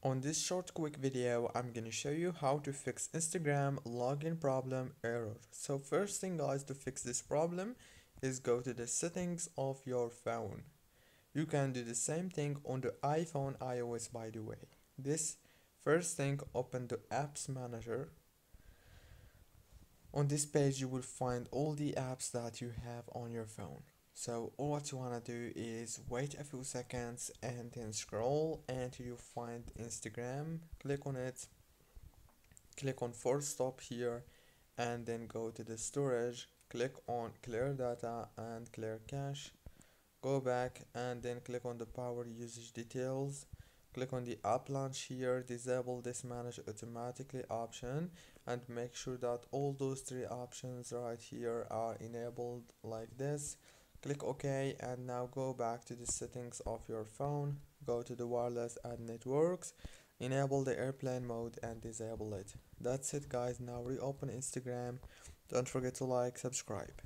On this short quick video, I'm gonna show you how to fix Instagram login problem error. So first thing guys, to fix this problem is go to the settings of your phone. You can do the same thing on the iPhone iOS by the way. This first thing, open the apps manager. On this page you will find all the apps that you have on your phone. So all what you wanna do is wait a few seconds and then scroll until you find Instagram. Click on it, click on force stop here, and then go to the storage. Click on clear data and clear cache. Go back and then click on the power usage details. Click on the app launch here, disable this manage automatically option, and make sure that all those three options right here are enabled like this. Click OK, and now go back to the settings of your phone, go to the wireless and networks, enable the airplane mode and disable it. That's it guys. Now reopen Instagram. Don't forget to like, subscribe.